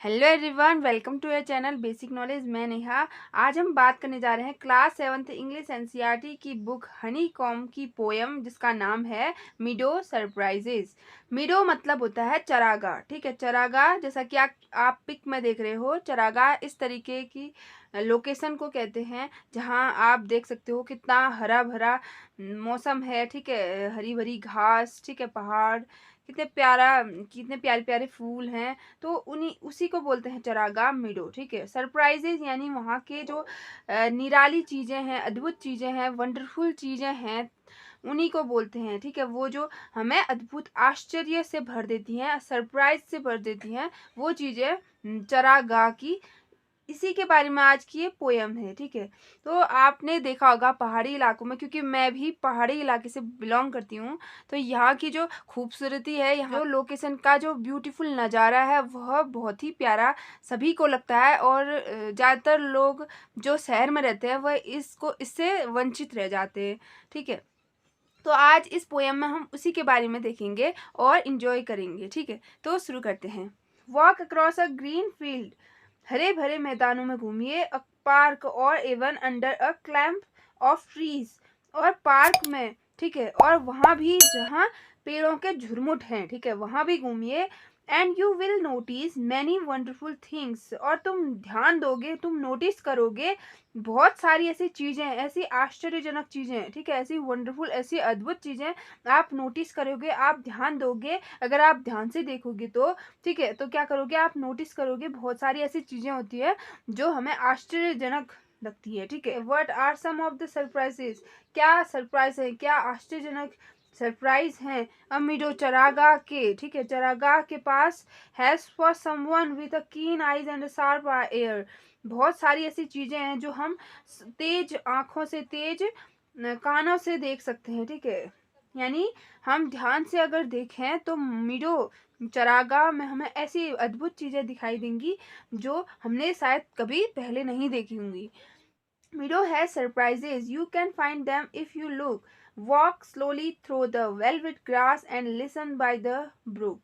Hello everyone, welcome to your channel basic knowledge. मैं नेहा। आज हम बात करने जा रहे हैं क्लास 7th इंग्लिश एनसीईआरटी की बुक हनी कॉम की पोयम जिसका नाम है मीडो सरप्राइजेस। मीडो मतलब होता है चरागाह। ठीक है, चरागाह जैसा कि आप पिक में देख रहे हो। चरागाह इस तरीके की लोकेशन को कहते हैं जहां आप देख सकते हो कितना हरा भरा मौसम है। ठीक है, हरी भरी घास, ठीक है, पहाड़, कितने प्यारे प्यारे फूल हैं। तो उन्हीं उसी को बोलते हैं चरागाह मीडो। ठीक है, सरप्राइजेज यानी वहाँ के जो निराली चीज़ें हैं, अद्भुत चीज़ें हैं, वंडरफुल चीज़ें हैं, उन्हीं को बोलते हैं। ठीक है, वो जो हमें अद्भुत आश्चर्य से भर देती हैं, सरप्राइज से भर देती हैं, वो चीज़ें चरागाह की, इसी के बारे में आज की ये पोयम है। ठीक है, तो आपने देखा होगा पहाड़ी इलाकों में, क्योंकि मैं भी पहाड़ी इलाके से बिलोंग करती हूँ, तो यहाँ की जो खूबसूरती है, यहाँ जो लोकेशन का जो ब्यूटीफुल नज़ारा है, वह बहुत ही प्यारा सभी को लगता है। और ज़्यादातर लोग जो शहर में रहते हैं वह इससे वंचित रह जाते हैं। ठीक है, तो आज इस पोयम में हम उसी के बारे में देखेंगे और इंजॉय करेंगे। ठीक है, तो शुरू करते हैं। Walk across a green field, हरे भरे मैदानों में घूमिए। अ पार्क और even under a clump of trees, और पार्क में, ठीक है, और वहाँ भी जहाँ पेड़ों के झुरमुट हैं, ठीक है, वहाँ भी घूमिए। And you will notice many wonderful things, और तुम ध्यान दोगे, तुम नोटिस करोगे बहुत सारी ऐसी चीज़ें, ऐसी आश्चर्यजनक चीज़ें, ठीक है, ऐसी वंडरफुल, ऐसी अद्भुत चीज़ें आप नोटिस करोगे, आप ध्यान दोगे। अगर आप ध्यान से देखोगे तो, ठीक है, तो क्या करोगे, आप नोटिस करोगे बहुत सारी ऐसी चीज़ें होती है जो हमें आश्चर्यजनक लगती है। ठीक है, what are some of the surprises, क्या सरप्राइज है, क्या आश्चर्यजनक सरप्राइज हैं अमीडो चरागाह के। ठीक है, चरागाह के पास hedge for someone with a keen eyes and sharp air, बहुत सारी ऐसी चीजें हैं जो हम तेज आंखों से, तेज कानों से देख सकते हैं। ठीक है, यानी हम ध्यान से अगर देखें तो मीडो चरागाह में हमें ऐसी अद्भुत चीजें दिखाई देंगी जो हमने शायद कभी पहले नहीं देखी होंगी। Meadow has surprises. You can find them if you look. Walk slowly through the velvet grass and listen by the brook.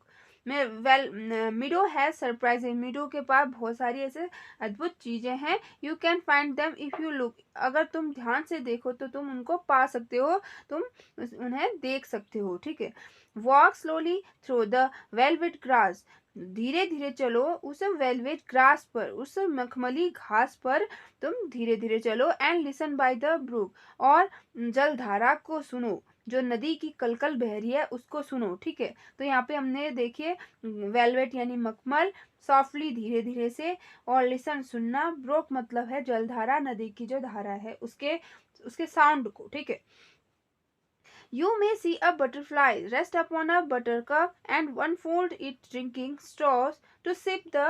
मीडो has surprise, मीडो के पास बहुत सारी ऐसे अद्भुत चीजें हैं। You can find them if you look, अगर तुम ध्यान से देखो तो तुम उनको पा सकते हो, तुम उन्हें देख सकते हो। ठीक है, walk slowly through the velvet grass, धीरे धीरे चलो उस वेलवेट ग्रास पर, उस मखमली घास पर तुम धीरे धीरे चलो। And listen by the brook, और जलधारा को सुनो, जो नदी की कलकल बह रही है उसको सुनो। ठीक है, तो यहाँ पे हमने देखिए वेलवेट यानी मखमल, सॉफ्टली धीरे धीरे से, और लिसन सुनना, ब्रोक मतलब है जलधारा, नदी की जो धारा है उसके उसके साउंड को। ठीक है, you may see a butterfly rest upon a buttercup and unfold its drinking straws to sip the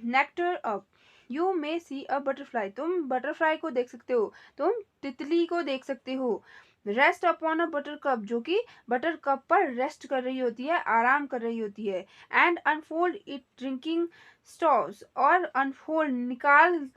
nectar up. You may see a butterfly, तुम बटरफ्लाई को देख सकते हो, तुम तितली को देख सकते हो। Rest upon a butter cup, जो कि बटर कप पर रेस्ट कर रही होती है, आराम कर रही होती है। And unfold it drinking straws, और अनफोल्ड निकाल,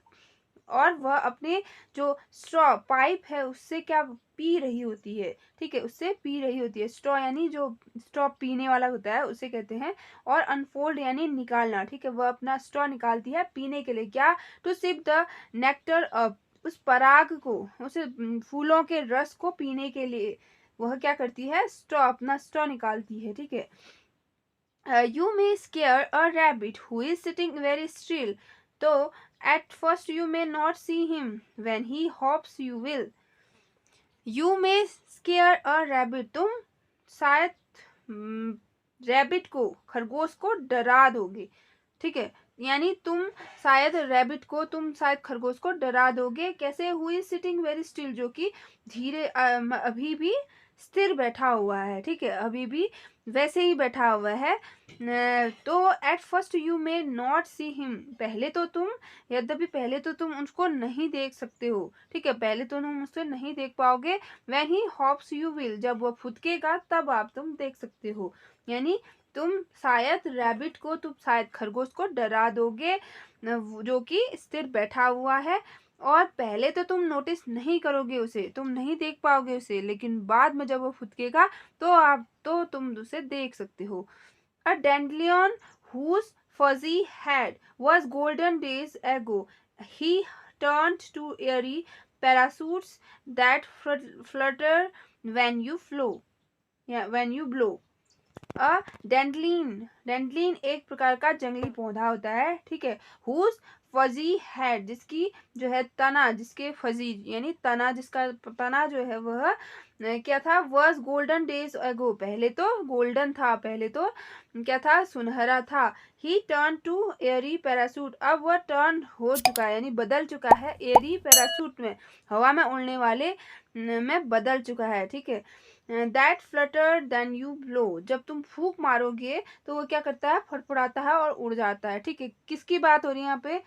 और वह अपने जो स्ट्रॉ पाइप है उससे क्या पी रही होती है। ठीक है, उससे पी रही होती है। स्ट्रॉ यानी जो स्ट्रॉ पीने वाला होता है उसे कहते हैं। और अनफोल्ड यानी निकालना। ठीक है, वह अपना स्ट्रॉ निकालती है पीने के लिए, क्या, to sip the nectar up, उस पराग को, उस फूलों के रस को पीने के लिए वह क्या करती है, स्ट्रॉ, अपना स्ट्रॉ निकालती है। ठीक है, you may scare a rabbit who is sitting very still, though at first you may not see him. When he hops, you will. You may scare a rabbit, तुम शायद रैबिट को, खरगोश को डरा दोगे। ठीक है, यानी तुम शायद रैबिट को, तुम शायद खरगोश को डरा दोगे। कैसे, who is sitting very still, जो कि धीरे अभी भी स्थिर बैठा हुआ है। ठीक है, अभी भी वैसे ही बैठा हुआ है। तो at first you may not see him, पहले तो तुम, यद्यपि पहले तो तुम उसको नहीं देख सकते हो। ठीक है, पहले तो तुम उससे नहीं देख पाओगे। When he hops you will, जब वह फुदकेगा तब आप तुम देख सकते हो। यानी तुम शायद रैबिट को, तुम शायद खरगोश को डरा दोगे जो कि स्थिर बैठा हुआ है, और पहले तो तुम नोटिस नहीं करोगे उसे, तुम नहीं देख पाओगे उसे, लेकिन बाद में जब वो फुदकेगा तो तुम उसे देख सकते हो। अ डैंडलियन whose fuzzy head was golden days ago. He turned to airy parachutes that flutter when you flow, when you blow. अ डेंडलिन एक प्रकार का जंगली पौधा होता है, ठीक है। हुज फजी हेड, जिसकी जो है तना, जिसके फजी यानी तना, जिसका तना जो है वह क्या था, वॉज गोल्डन डेज एगो, पहले तो गोल्डन था, पहले तो क्या था, सुनहरा था। He turn to airy parachute, अब वह टर्न हो चुका है यानी बदल चुका है, एयरी पैरासूट में, हवा में उड़ने वाले में बदल चुका है, ठीक है। That flutter then you blow, जब तुम फूंक मारोगे तो वो क्या करता है, फड़फड़ाता है और उड़ जाता है, ठीक है। किसकी बात हो रही है यहाँ पे,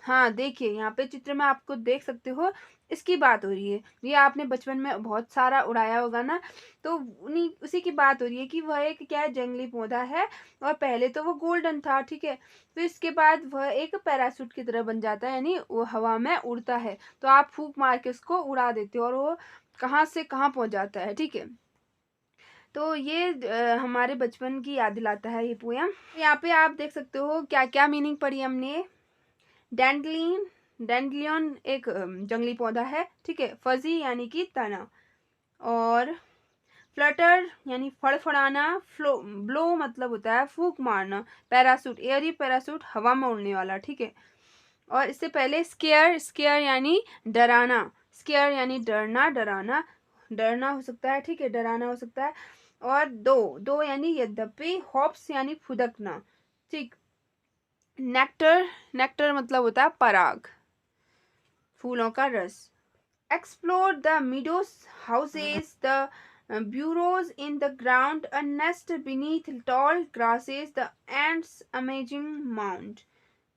हाँ देखिए यहाँ पे चित्र में आपको देख सकते हो, इसकी बात हो रही है। ये आपने बचपन में बहुत सारा उड़ाया होगा ना, तो उन्हीं उसी की बात हो रही है कि वह एक क्या है, जंगली पौधा है, और पहले तो वो गोल्डन था, ठीक है। फिर इसके बाद वह एक पैरासूट की तरह बन जाता है, यानी वो हवा में उड़ता है, तो आप फूंक मार के उसको उड़ा देते हो और वो कहाँ से कहाँ पहुंच जाता है, ठीक है। तो ये हमारे बचपन की याद दिलाता है ये पोयम। यहाँ पे आप देख सकते हो क्या क्या मीनिंग पढ़ी हमने। डेंडलियन एक जंगली पौधा है, ठीक है। फजी यानी कि तना, और फ्लटर यानी फड़फड़ाना, ब्लो मतलब होता है फूंक मारना, पैरासूट एयरी पैरासूट हवा में उड़ने वाला, ठीक है। और इससे पहले स्केयर यानी डराना, स्केयर यानी डरना, डरना हो सकता है, ठीक है, डराना हो सकता है। और दो यानी यद्यपि, हॉप्स यानी फुदकना, ठीक। नेक्टर मतलब होता है पराग, फूलों का रस। Explore the meadows houses, the burrows in the ground, a nest beneath tall grasses, the ants amazing mound.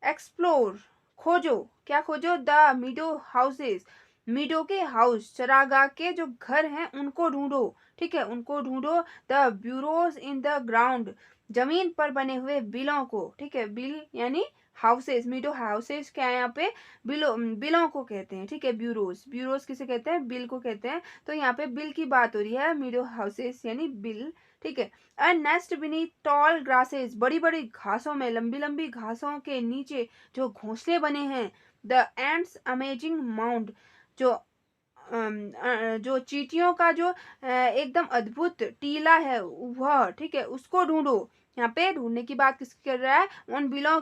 Explore खोजो, क्या खोजो, द मीडो हाउसेस, मीडो के हाउस, चरागाह के जो घर हैं उनको ढूंढो, ठीक है, उनको ढूंढो। The bureaus in the ground, जमीन पर बने हुए बिलों को, ठीक है, बिल यानी हाउसेस, मीडो हाउसेस क्या है यहाँ पे, बिलों को कहते हैं, ठीक है। ब्यूरोज किसे कहते हैं, बिल को कहते हैं। तो यहाँ पे बिल की बात हो रही है, मीडो हाउसेस यानी बिल, ठीक है। अ नेस्ट बीनीथ टॉल ग्रासेस, बड़ी बड़ी घासों में, लंबी लंबी घासों के नीचे जो घोंसले बने हैं। द एंड्स अमेजिंग माउंड, जो जो चींटियों का जो एकदम अद्भुत टीला है वह, ठीक है, उसको ढूंढो। यहाँ पे ढूंढने की बात किसकी कर रहा है, उन बिलों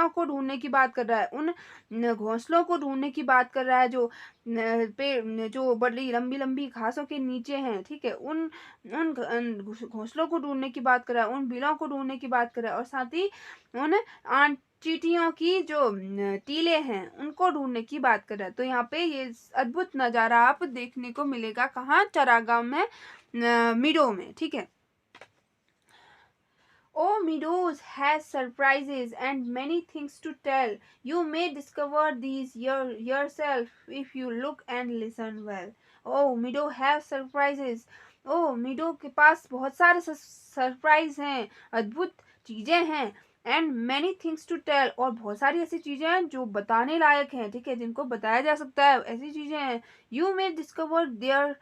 को ढूंढने की बात कर रहा है, उन घोंसलों को ढूंढने की बात कर रहा है जो जो बड़ी लंबी लंबी घासों के नीचे हैं, ठीक है। उन उन घोंसलों को ढूंढने की बात कर रहा है, उन बिलों को ढूंढने की बात कर रहा है, और साथ ही उन चींटियों की जो टीले हैं उनको ढूंढने की बात कर रहा है। तो यहाँ पे ये अद्भुत नज़ारा आप देखने को मिलेगा, कहाँ, चरागाह में, मीडो में, ठीक है। Oh, Meadows has surprises and many things to tell. You may discover these yourself if you look and listen well. Oh, Meadow has surprises. Oh, Meadow के पास बहुत सारे सरप्राइज हैं, अद्भुत चीजें हैं। And many things to tell, और बहुत सारी ऐसी चीजें हैं जो बताने लायक हैं, ठीक है, जिनको बताया जा सकता है, ऐसी चीजें हैं। You may discover there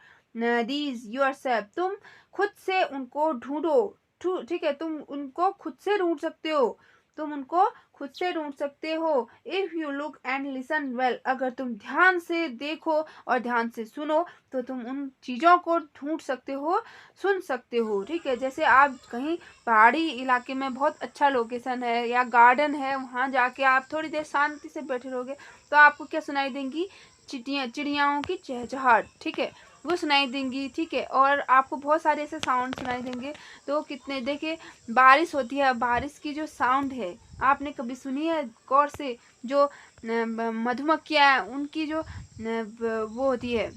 these yourself, तुम खुद से उनको ढूंढो, ठीक है, तुम उनको खुद से ढूंढ सकते हो, तुम उनको खुद से ढूंढ सकते हो। If you look and listen well, अगर तुम ध्यान से देखो और ध्यान से सुनो तो तुम उन चीज़ों को ढूंढ सकते हो, सुन सकते हो, ठीक है। जैसे आप कहीं पहाड़ी इलाके में बहुत अच्छा लोकेशन है या गार्डन है, वहाँ जाके आप थोड़ी देर शांति से बैठे रहोगे तो आपको क्या सुनाई देंगी, चिड़ियाओं की चहचहाट, ठीक है, वो सुनाई देंगी, ठीक है। और आपको बहुत सारे ऐसे साउंड सुनाई देंगे। तो कितने, देखिए बारिश होती है, बारिश की जो साउंड है आपने कभी सुनी है गौर से, जो मधुमक्खियाँ हैं उनकी जो वो होती है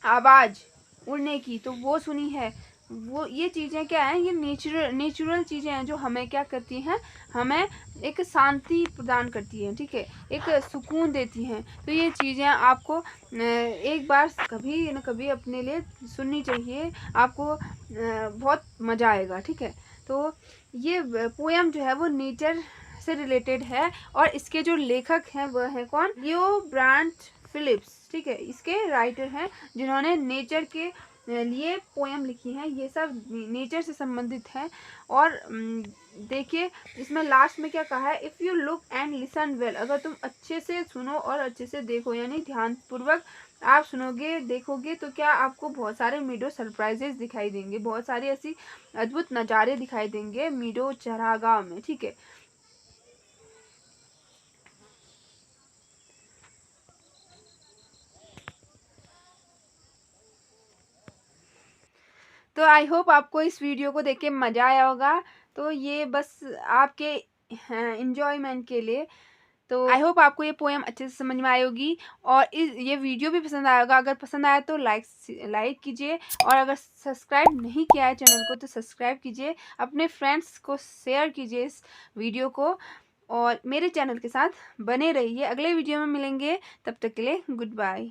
आवाज़ उड़ने की, तो वो सुनी है। वो ये चीज़ें क्या हैं, ये नेचुरल चीज़ें हैं जो हमें क्या करती हैं, हमें एक शांति प्रदान करती हैं, ठीक है, एक सुकून देती हैं। तो ये चीज़ें आपको एक बार कभी न कभी अपने लिए सुननी चाहिए, आपको बहुत मज़ा आएगा, ठीक है। तो ये पोएम जो है वो नेचर से रिलेटेड है, और इसके जो लेखक हैं वह हैं कौन, लियो ब्रांट फिलिप्स, ठीक है, इसके राइटर हैं जिन्होंने नेचर के लिए पोएम लिखी हैं। ये सब नेचर से संबंधित है, और देखिए इसमें लास्ट में क्या कहा है, if you look and listen well, अगर तुम अच्छे से सुनो और अच्छे से देखो, यानी ध्यानपूर्वक आप सुनोगे देखोगे तो क्या आपको बहुत सारे मीडो सरप्राइजेस दिखाई देंगे, बहुत सारी ऐसी अद्भुत नज़ारे दिखाई देंगे मीडो चरागाह में। ठीक है, तो आई होप आपको इस वीडियो को देख के मज़ा आया होगा। तो ये बस आपके इंजॉयमेंट के लिए। तो आई होप आपको ये पोएम अच्छे से समझ में आई होगी और ये वीडियो भी पसंद आया होगा। अगर पसंद आया तो लाइक कीजिए और अगर सब्सक्राइब नहीं किया है चैनल को तो सब्सक्राइब कीजिए, अपने फ्रेंड्स को शेयर कीजिए इस वीडियो को और मेरे चैनल के साथ बने रहिए। अगले वीडियो में मिलेंगे, तब तक के लिए गुड बाय।